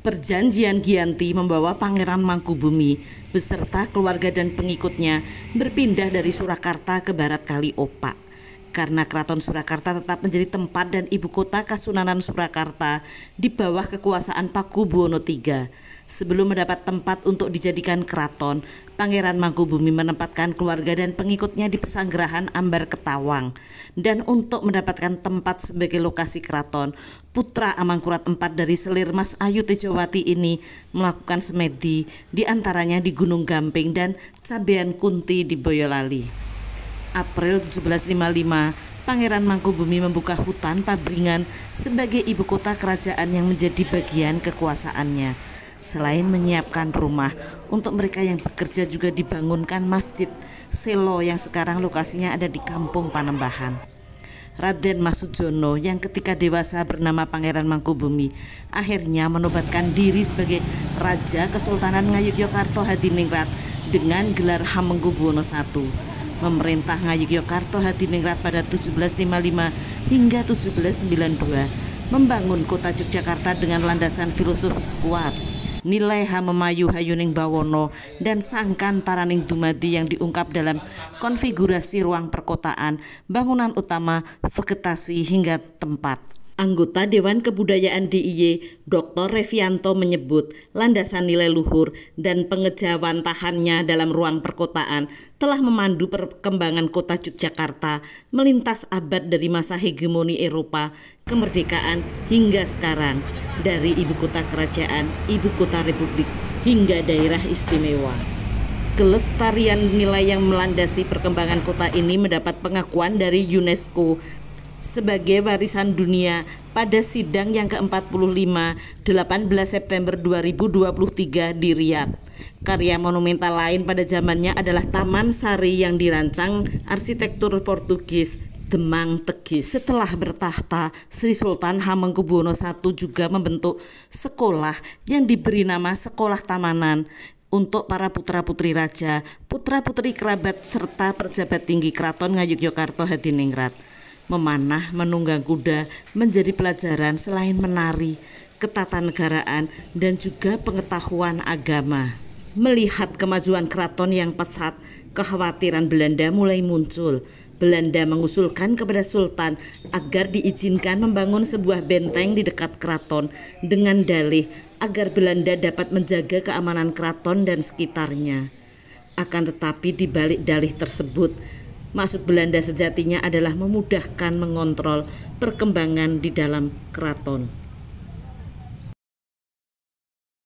Perjanjian Giyanti membawa Pangeran Mangkubumi beserta keluarga dan pengikutnya berpindah dari Surakarta ke barat Kali Opak. Karena Keraton Surakarta tetap menjadi tempat dan ibu kota Kasunanan Surakarta di bawah kekuasaan Pakubuwono III. Sebelum mendapat tempat untuk dijadikan keraton, Pangeran Mangkubumi menempatkan keluarga dan pengikutnya di Pesanggerahan Ambar Ketawang. Dan untuk mendapatkan tempat sebagai lokasi keraton, putra Amangkurat IV dari selir Mas Ayu Tejowati ini melakukan semedi, diantaranya di Gunung Gamping dan Cabean Kunti di Boyolali. April 1755, Pangeran Mangkubumi membuka hutan Pabringan sebagai ibu kota kerajaan yang menjadi bagian kekuasaannya. Selain menyiapkan rumah untuk mereka yang bekerja, juga dibangunkan masjid Selo yang sekarang lokasinya ada di Kampung Panembahan. Raden Masujono yang ketika dewasa bernama Pangeran Mangkubumi akhirnya menobatkan diri sebagai Raja Kesultanan Ngayogyakarta Hadiningrat dengan gelar Hamengkubuwono I. Memerintah Ngayogyakarta Hadiningrat pada 1755 hingga 1792, membangun kota Yogyakarta dengan landasan filosofis kuat, nilai Hamemayu Hayuning Bawono dan Sangkan Paraning Dumadi yang diungkap dalam konfigurasi ruang perkotaan, bangunan utama, vegetasi hingga tempat. Anggota Dewan Kebudayaan DIY Dr. Revianto menyebut landasan nilai luhur dan pengejawantahannya dalam ruang perkotaan telah memandu perkembangan kota Yogyakarta melintas abad dari masa hegemoni Eropa, kemerdekaan hingga sekarang, dari ibu kota kerajaan, ibu kota republik hingga daerah istimewa. Kelestarian nilai yang melandasi perkembangan kota ini mendapat pengakuan dari UNESCO sebagai warisan dunia pada sidang yang ke-45 18 September 2023 di Riyadh. Karya monumental lain pada zamannya adalah Taman Sari yang dirancang arsitektur Portugis Demang Tegis. Setelah bertahta, Sri Sultan Hamengkubuwono I juga membentuk sekolah yang diberi nama Sekolah Tamanan untuk para putra-putri raja, putra-putri kerabat serta pejabat tinggi Keraton Ngayogyakarta Hadiningrat. Memanah, menunggang kuda menjadi pelajaran selain menari, ketatanegaraan, dan juga pengetahuan agama. Melihat kemajuan keraton yang pesat, kekhawatiran Belanda mulai muncul. Belanda mengusulkan kepada Sultan agar diizinkan membangun sebuah benteng di dekat keraton dengan dalih agar Belanda dapat menjaga keamanan keraton dan sekitarnya. Akan tetapi di balik dalih tersebut, maksud Belanda sejatinya adalah memudahkan mengontrol perkembangan di dalam keraton.